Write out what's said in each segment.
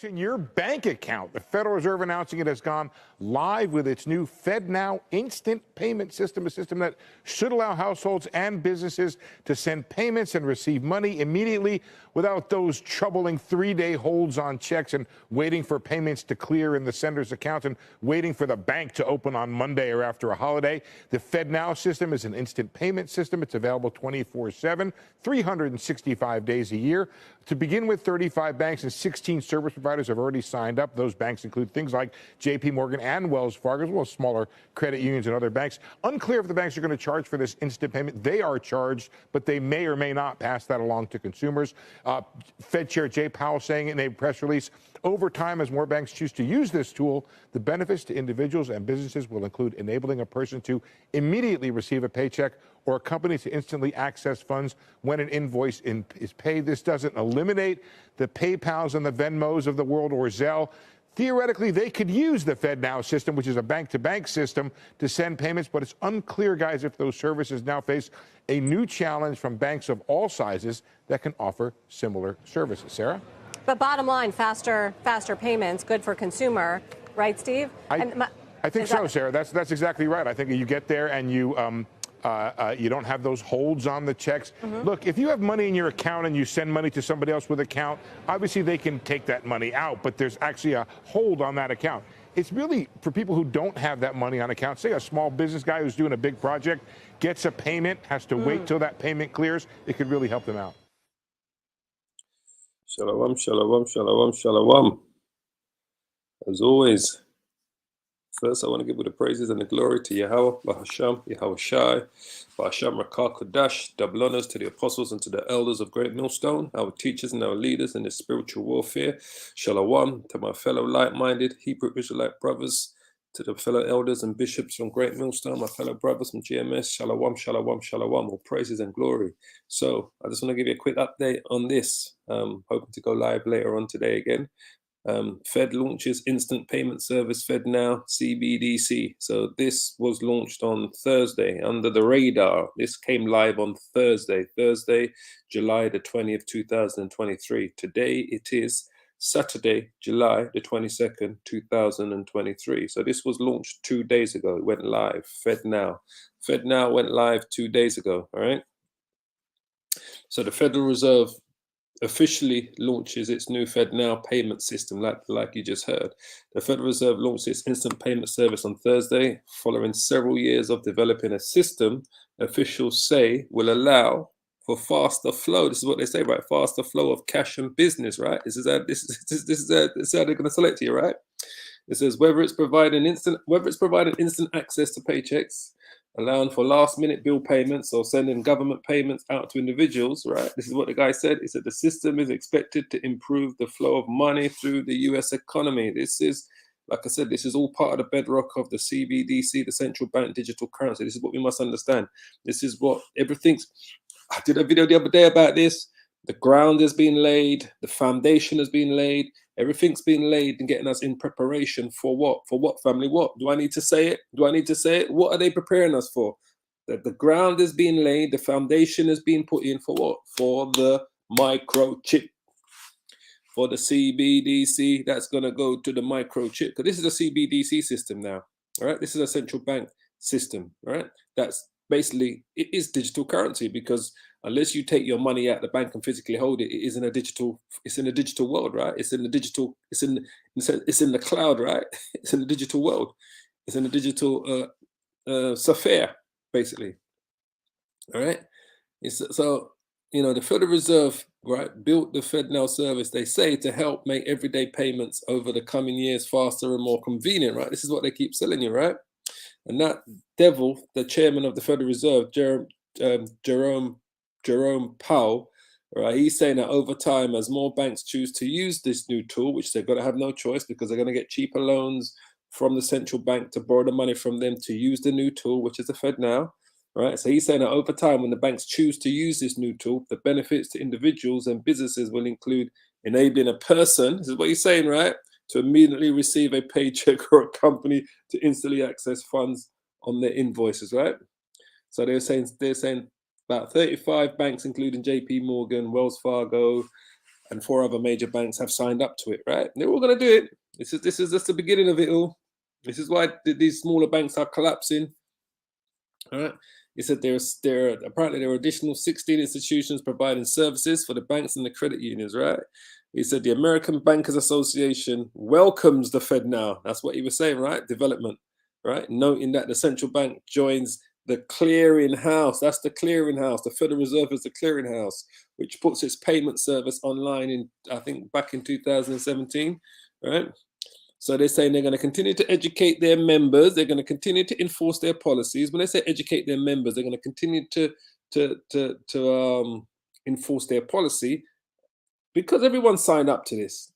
In your bank account. The Federal Reserve announcing it has gone live with its new FedNow instant payment system, a system that should allow households and businesses to send payments and receive money immediately without those troubling 3-day holds on checks and waiting for payments to clear in the sender's account and waiting for the bank to open on Monday or after a holiday. The FedNow system is an instant payment system. It's available 24/7, 365 days a year. To begin with, 35 banks and 16 service providers have already signed up. Those banks include things like J.P. Morgan and Wells Fargo, as well as smaller credit unions and other banks. Unclear if the banks are going to charge for this instant payment. They are charged, but they may or may not pass that along to consumers. Fed Chair Jay Powell saying in a press release, over time, as more banks choose to use this tool, the benefits to individuals and businesses will include enabling a person to immediately receive a paycheck or a company to instantly access funds when an invoice is paid. This doesn't eliminate the PayPals and the Venmos of the world or Zelle. Theoretically, they could use the FedNow system, which is a bank-to-bank system, to send payments, but it's unclear, guys, if those services now face a new challenge from banks of all sizes that can offer similar services. Sarah? But bottom line, faster payments, good for consumer, right, Steve? I think so, Sarah. That's exactly right. I think you get there and you don't have those holds on the checks. Look, if you have money in your account and you send money to somebody else with an account, obviously they can take that money out, but there's actually a hold on that account. It's really for people who don't have that money on account. Say a small business guy who's doing a big project gets a payment, has to wait till that payment clears. It could really help them out. Shalom, shalom, shalom, shalom. As always, first I want to give all the praises and the glory to Yahweh, Bahasham, Yahweh Shai, Bahasham Rakah Kodash, double honors to the apostles and to the elders of Great Millstone, our teachers and our leaders in the spiritual warfare. Shalom to my fellow like-minded Hebrew Israelite brothers, to the fellow elders and bishops from Great Millstone, my fellow brothers from GMS. Shalom, shalom, shalom, all praises and glory. So I just want to give you a quick update on this. Hoping to go live later on today again. Fed launches instant payment service FedNow CBDC. So this was launched on Thursday under the radar. This came live on Thursday, July the 20th, 2023. Today it is Saturday, July the 22nd, 2023. So this was launched 2 days ago. It went live. FedNow went live 2 days ago. All right. So the Federal Reserve officially launches its new FedNow payment system, like you just heard. The Federal Reserve launched its instant payment service on Thursday, following several years of developing a system officials say will allow for faster flow. This is what they say, right? Faster flow of cash and business, right? This is how they're going to sell it to you, right? It says whether it's providing instant access to paychecks, allowing for last-minute bill payments, or sending government payments out to individuals, right? This is what the guy said. He said the system is expected to improve the flow of money through the U.S. economy. This is, like I said, this is all part of the bedrock of the CBDC, the central bank digital currency. This is what we must understand. This is what everything's. I did a video the other day about this. The ground has been laid, the foundation has been laid, everything's been laid and getting us in preparation for what? For what, family? What? Do I need to say it? Do I need to say it? What are they preparing us for? That the ground has been laid, the foundation has been put in for what? For the microchip. For the CBDC, that's going to go to the microchip. Because this is a CBDC system now, all right? This is a central bank system, all right? That's basically, it is digital currency, because unless you take your money out of the bank and physically hold it, it's in a digital world, right? It's in the cloud, right? It's in the digital world. It's in the digital sphere, basically. All right. So, the Federal Reserve, right, built the FedNow service, they say, to help make everyday payments over the coming years faster and more convenient, right? This is what they keep selling you, right? And that devil, the chairman of the Federal Reserve, Jerome Powell, right, he's saying that over time, as more banks choose to use this new tool, which they're going to have no choice because they're going to get cheaper loans from the central bank to borrow the money from them to use the new tool, which is the FedNow, right? So he's saying that over time, when the banks choose to use this new tool, the benefits to individuals and businesses will include enabling a person, this is what he's saying, right, to immediately receive a paycheck, or a company to instantly access funds on their invoices, right? So they're saying about 35 banks, including J.P. Morgan, Wells Fargo, and 4 other major banks have signed up to it, right? And they're all going to do it. This is just the beginning of it all. This is why these smaller banks are collapsing. All right. He said apparently there are additional 16 institutions providing services for the banks and the credit unions, right? He said the American Bankers Association welcomes the FedNow. That's what he was saying, right? Development, right? Noting that the central bank joins the clearinghouse. That's the clearinghouse. The Federal Reserve is the clearinghouse, which puts its payment service online in, I think, back in 2017, right? So they're saying they're going to continue to educate their members. They're going to continue to enforce their policies. When they say educate their members, they're going to continue to enforce their policy, because everyone signed up to this.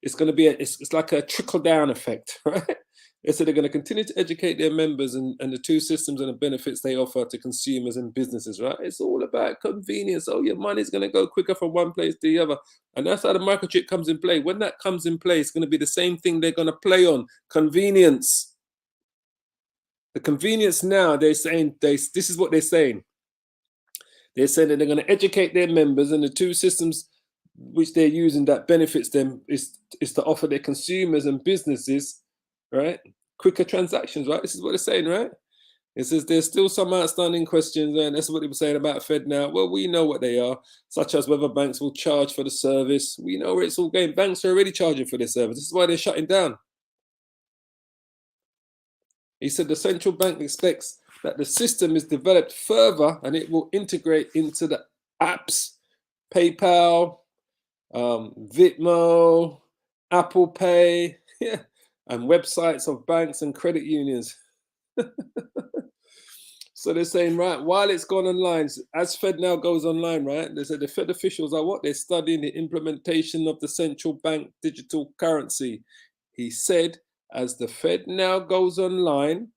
It's going to be it's like a trickle down effect, right? They said they're going to continue to educate their members and the two systems and the benefits they offer to consumers and businesses, right? It's all about convenience. Oh, your money's going to go quicker from one place to the other. And that's how the microchip comes in play. When that comes in play, it's going to be the same thing they're going to play on: convenience. The convenience now, they're saying, this is what they're saying. They're saying that they're going to educate their members, and the two systems which they're using that benefits them is to offer their consumers and businesses, right, quicker transactions, right? This is what they're saying, right? It says there's still some outstanding questions, and that's what they were saying about FedNow. Well, we know what they are, such as whether banks will charge for the service. We know where it's all going. Banks are already charging for their service. This is why they're shutting down. He said the central bank expects that the system is developed further and it will integrate into the apps, PayPal, Venmo, Apple Pay, yeah, and websites of banks and credit unions. So they're saying, right, while it's gone online, as FedNow goes online, right, they said the Fed officials are what? They're studying the implementation of the central bank digital currency. He said, as the FedNow goes online,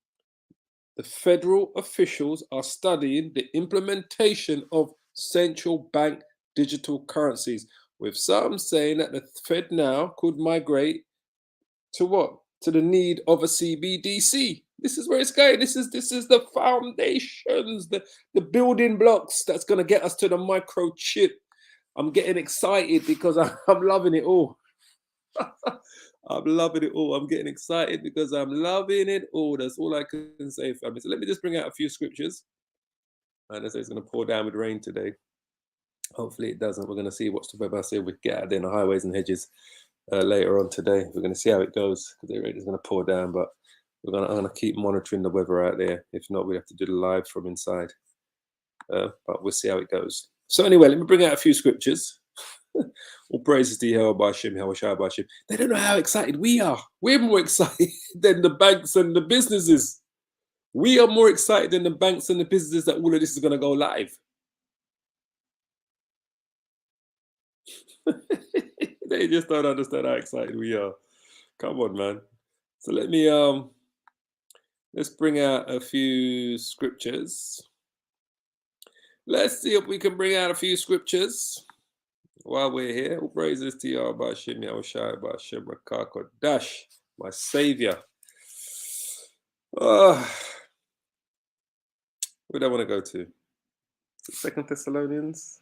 the federal officials are studying the implementation of central bank digital currencies, with some saying that the FedNow could migrate to what? To the need of a CBDC. This is where it's going. This is the foundations, the building blocks that's going to get us to the microchip. I'm getting excited because I'm loving it all. I'm loving it all. I'm getting excited because I'm loving it all. That's all I can say, family. So let me just bring out a few scriptures. And I say it's going to pour down with rain today. Hopefully it doesn't. We're going to see what's the weather. I say we get out there in the highways and hedges later on today. We're going to see how it goes, because the rain is going to pour down. But I'm going to keep monitoring the weather out there. If not, we have to do the live from inside. But we'll see how it goes. So anyway, let me bring out a few scriptures. All praises to Yahweh Bashim, Yahweh Shai Bashim. They don't know how excited we are. We're more excited than the banks and the businesses. We are more excited than the banks and the businesses that all of this is going to go live. They just don't understand how excited we are. Come on, man. So let me let's bring out a few scriptures. Let's see if we can bring out a few scriptures while we're here. All praises to Yahweh Bashim, Yahweh Shai Bashim, Rakah Kodash, my savior. Where do I want to go to? 2 Thessalonians.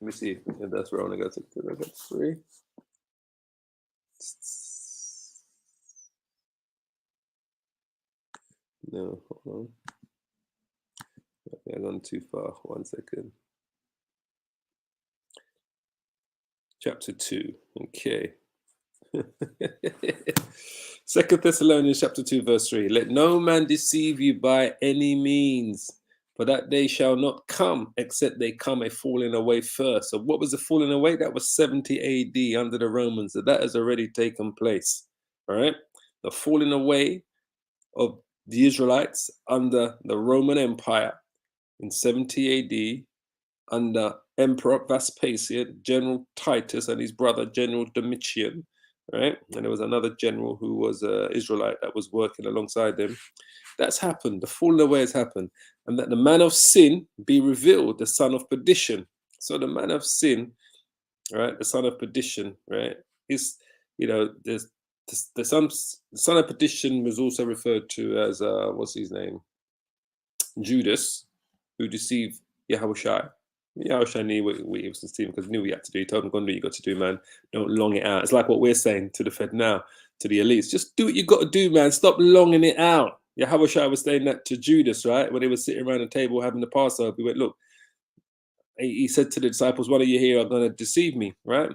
Let me see if that's where I want to go to. 3. No, hold on. Okay, I've gone too far. 1 second. Chapter 2. Okay. 2 Thessalonians chapter 2, verse 3. Let no man deceive you by any means, for that day shall not come except they come a falling away first. So what was the falling away? That was 70 AD under the Romans. So that has already taken place. All right. The falling away of the Israelites under the Roman Empire in 70 AD under Emperor Vespasian, General Titus, and his brother General Domitian. Right. And there was another general who was an Israelite that was working alongside them. That's happened. The falling away has happened. And that the man of sin be revealed, the son of perdition. So the man of sin, right, the son of perdition, right, is, you know, there's the son of perdition was also referred to as, what's his name? Judas, who deceived Yahushua. Yeah, I wish I knew what he was Stephen, because I knew what you had to do. He told him, go and do what you got to do, man. Don't long it out. It's like what we're saying to the Fed now, to the elites. Just do what you got to do, man. Stop longing it out. Yeah, how wish I was saying that to Judas, right? When they were sitting around the table having the Passover. He went, look, he said to the disciples, one of you here are going to deceive me, right?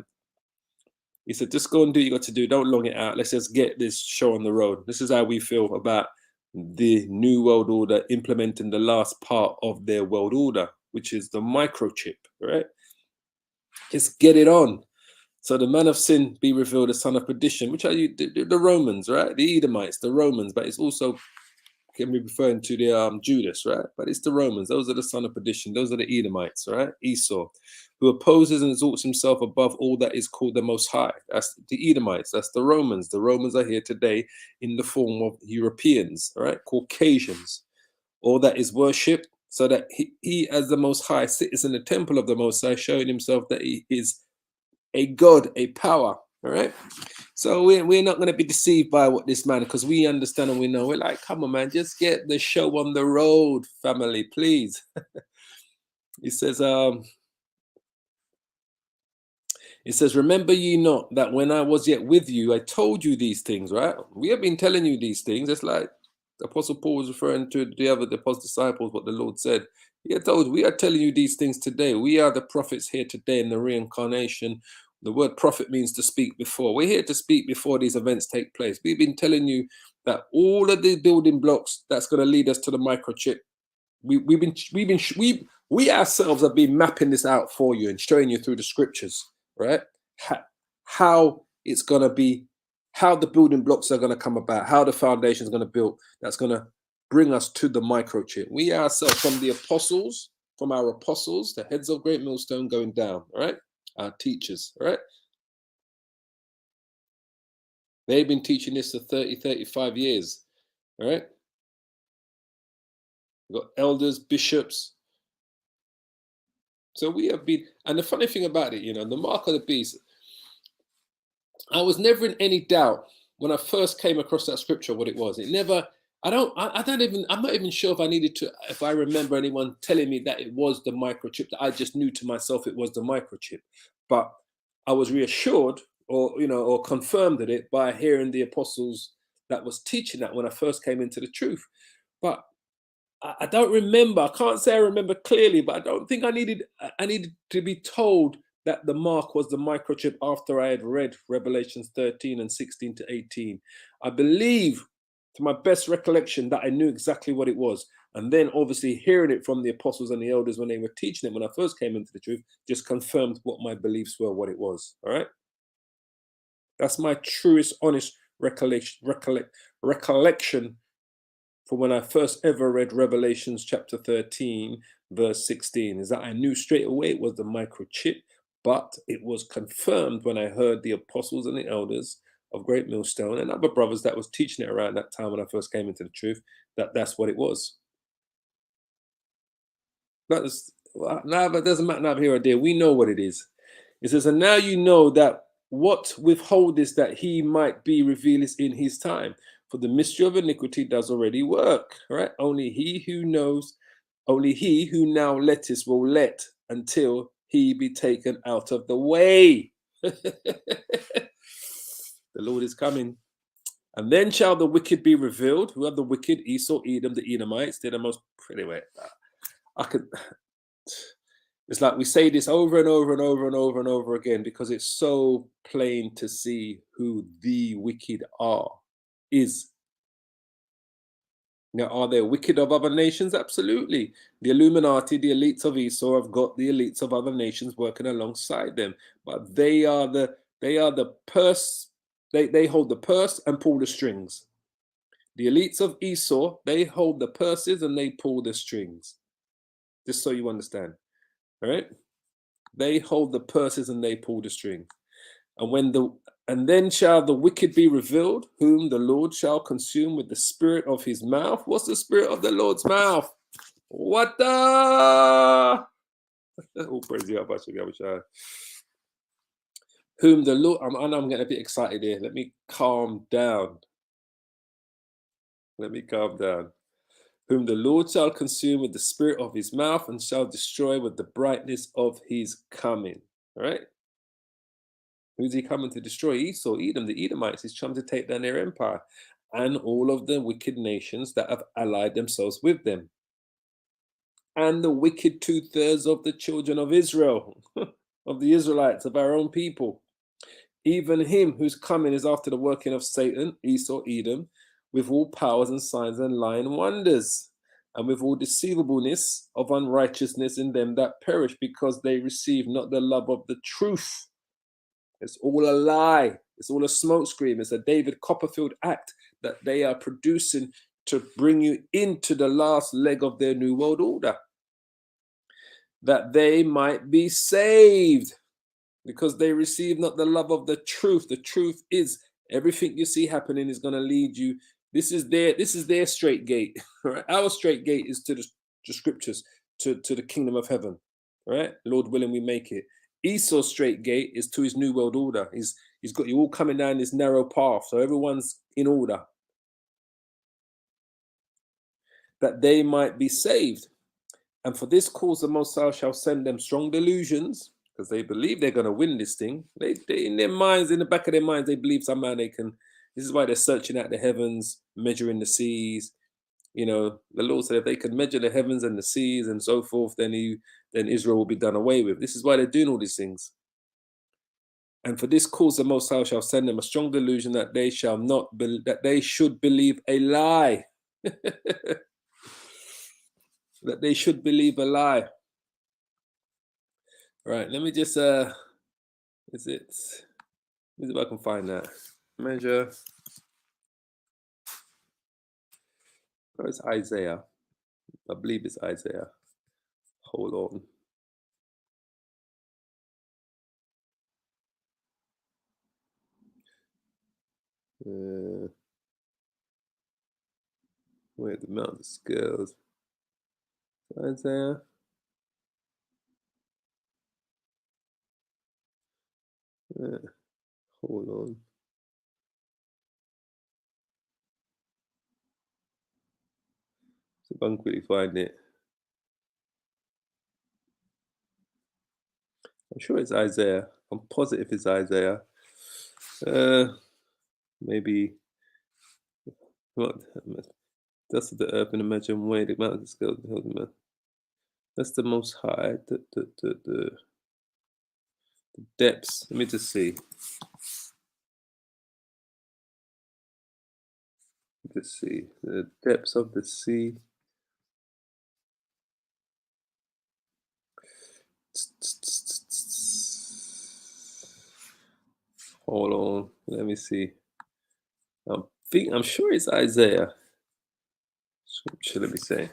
He said, just go and do what you got to do. Don't long it out. Let's just get this show on the road. This is how we feel about the New World Order implementing the last part of their world order, which is the microchip, right? Just get it on. So the man of sin be revealed, the son of perdition, which are you, the Romans, right? The Edomites, the Romans, but it's also can be referring to the Judas, right? But it's the Romans. Those are the son of perdition. Those are the Edomites, right? Esau, who opposes and exalts himself above all that is called the Most High. That's the Edomites. That's the Romans. The Romans are here today in the form of Europeans, right? Caucasians. All that is worshipped, so that he as the Most High sits in the temple of the Most High, showing himself that he is a God, a power, all right? So we're not going to be deceived by what this man, because we understand and we know. We're like, come on, man, just get the show on the road, family, please. He says, remember ye not that when I was yet with you, I told you these things, right? We have been telling you these things. It's like the Apostle Paul was referring to the other disciples, what the Lord said. He had told, we are telling you these things today. We are the prophets here today in the reincarnation. The word prophet means to speak before. We're here to speak before these events take place. We've been telling you that all of the building blocks that's going to lead us to the microchip, we ourselves have been mapping this out for you and showing you through the scriptures, right? How it's going to be, how the building blocks are going to come about, how the foundation is going to build, that's going to bring us to the microchip. We ourselves, from the apostles, from our apostles, the heads of Great Millstone going down, all right? Our teachers, all right? They've been teaching this for 30, 35 years, all right? We've got elders, bishops. So we have been, and the funny thing about it, the mark of the beast, I was never in any doubt when I first came across that scripture what it was. It never, I'm not even sure if I remember anyone telling me that it was the microchip, that I just knew to myself it was the microchip. But I was reassured or confirmed at it by hearing the apostles that was teaching that when I first came into the truth. But I don't remember, I can't say I remember clearly, but I don't think I needed to be told that the mark was the microchip after I had read Revelations 13 and 16 to 18. I believe, to my best recollection, that I knew exactly what it was. And then obviously hearing it from the apostles and the elders when they were teaching it, when I first came into the truth, just confirmed what my beliefs were, what it was. All right. That's my truest, honest recollection for when I first ever read Revelations chapter 13, verse 16, is that I knew straight away it was the microchip, but it was confirmed when I heard the apostles and the elders of Great Millstone and other brothers that was teaching it around that time when I first came into the truth, that that's what it was. But it doesn't matter now here or there. We know what it is. It says, and now you know that what withhold is that he might be revealed in his time. For the mystery of iniquity does already work, right? Only he who now letteth will let until he be taken out of the way. The Lord is coming. And then shall the wicked be revealed. Who are the wicked? Esau, Edom, the Edomites. They're the most pretty way. It's like we say this over and over and over and over and over again because it's so plain to see who the wicked is. Now, are there wicked of other nations? Absolutely. The Illuminati, the elites of Esau, have got the elites of other nations working alongside them, but they are the purse. They hold the purse and pull the strings. The elites of Esau, they hold the purses and they pull the strings. Just so you understand. All right, they hold the purses and they pull the string. And then shall the wicked be revealed, whom the Lord shall consume with the spirit of his mouth. What's the spirit of the Lord's mouth? What the? Oh, praise you, whom the Lord. I'm getting a bit excited here. Let me calm down. whom the Lord shall consume with the spirit of his mouth and shall destroy with the brightness of his coming. All right? Who's he coming to destroy? Esau, Edom, the Edomites. He's trying to take down their empire and all of the wicked nations that have allied themselves with them. And the wicked 2/3 of the children of Israel, of the Israelites, of our own people. Even him whose coming is after the working of Satan, Esau, Edom, with all powers and signs and lying wonders, and with all deceivableness of unrighteousness in them that perish, because they receive not the love of the truth. It's all a lie. It's all a smokescreen. It's a David Copperfield act that they are producing to bring you into the last leg of their New World Order, that they might be saved, because they receive not the love of the truth. The truth is everything you see happening is going to lead you. This is their straight gate. Right? Our straight gate is to the scriptures, to the kingdom of heaven. Right? Lord willing, we make it. Esau's straight gate is to his New World Order. He's got you all coming down this narrow path, so everyone's in order, that they might be saved. And for this cause the Most High shall send them strong delusions, because they believe they're going to win this thing. They in their minds, in the back of their minds, they believe somehow they can. This is why they're searching out the heavens, measuring the seas. You know, the Lord said if they could measure the heavens and the seas and so forth, then Israel will be done away with. This is why they're doing all these things. And for this cause the Most High shall send them a strong delusion, that they shall not that they should believe a lie. That they should believe a lie. Right, let me just let me see if I can find that. Measure. Oh, it's Isaiah. I believe it's Isaiah. Hold on. Where the mountain scales. Isaiah. Hold on. So if I can quickly find it. I'm sure it's Isaiah. I'm positive it's Isaiah. Maybe. What? Dust of the earth and imagine way the mountain scales. That's the Most High. The depths. Let me just see. Let's see. The depths of the sea. Hold on. Let me see. I'm sure it's Isaiah. Scripture, let me say.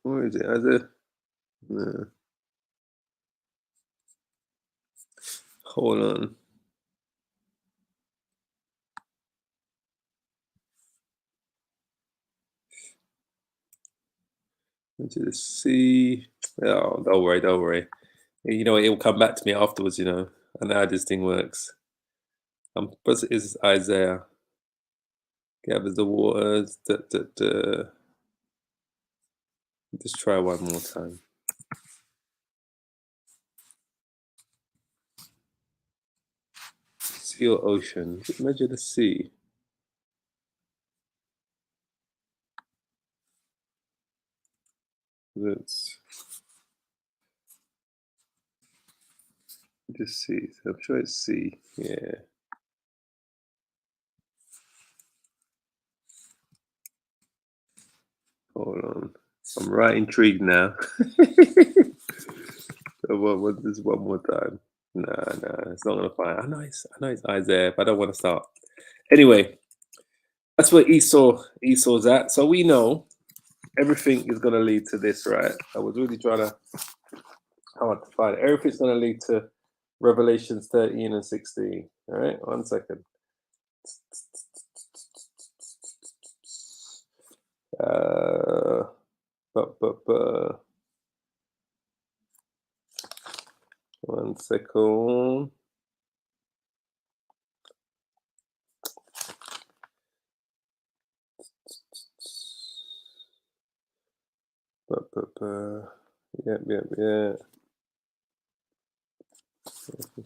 Where is it? Isaiah? No. Hold on. Into the sea. Oh, don't worry. You know, it will come back to me afterwards, you know. I know how this thing works. But it is Isaiah. Gathers the waters. Just try one more time. Sea or ocean? Measure the sea. Let's just see. I'm sure it's sea. Yeah. Hold on. I'm right intrigued now. This one more time. Nah, it's not gonna find. I know it's Isaiah, but I don't want to start. Anyway, that's where Esau's at. So we know everything is gonna lead to this, right? I was really trying to hard to find it. Everything's gonna lead to Revelations 13 and 16. All right, 1 second. One second. Yeah.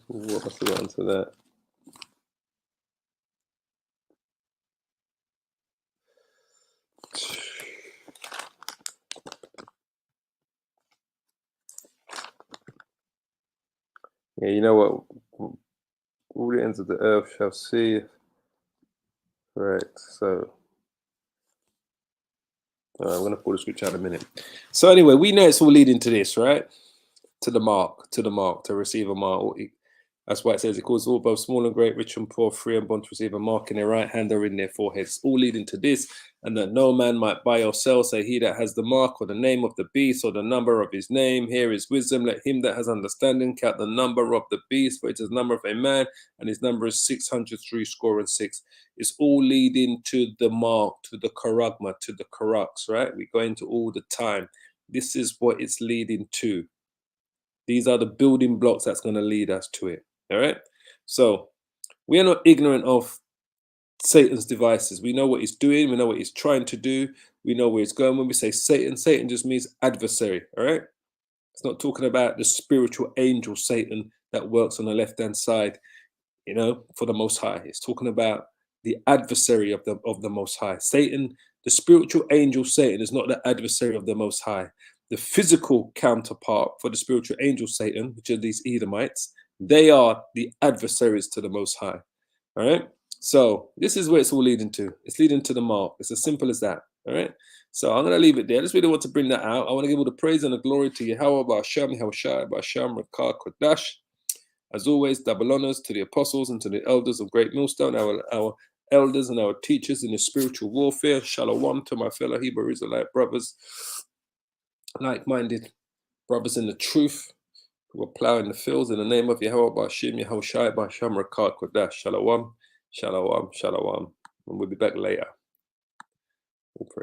What must have got onto that? Yeah, you know what? All the ends of the earth shall see. Correct. So, I'm going to pull the scripture out in a minute. So anyway, we know it's all leading to this, right? To the mark, to receive a mark. That's why it says it calls all both small and great, rich and poor, free and bond to receive a mark in their right hand or in their foreheads, all leading to this, and that no man might buy or sell, say he that has the mark or the name of the beast or the number of his name. Here is wisdom. Let him that has understanding count the number of the beast, for it is the number of a man, and his number is 666. It's all leading to the mark, to the charagma, to the karaks, right? We go into all the time. This is what it's leading to. These are the building blocks that's going to lead us to it. All right. So we are not ignorant of Satan's devices. We know what he's doing. We know what he's trying to do. We know where he's going. When we say Satan, Satan just means adversary. All right. It's not talking about the spiritual angel Satan that works on the left-hand side, for the Most High. It's talking about the adversary of the Most High. Satan, the spiritual angel Satan, is not the adversary of the Most High. The physical counterpart for the spiritual angel Satan, which are these Edomites, they are the adversaries to the Most High. All right. So this is where it's all leading to. It's leading to the mark. It's as simple as that. All right. So I'm going to leave it there. I just really want to bring that out. I want to give all the praise and the glory to Yahweh, Ba'asham, Yahushai, Ba'asham, Rakah, Kodash. As always, double honors to the apostles and to the elders of Great Millstone, our elders and our teachers in the spiritual warfare. Shalom to my fellow Hebrew Israelite brothers, like-minded brothers in the truth, who are plowing the fields in the name of Yahweh, Ba'ashim, Yahushai, Ba'asham, Rakah, Kodash. Shalom, shalom, shalom. And we'll be back later.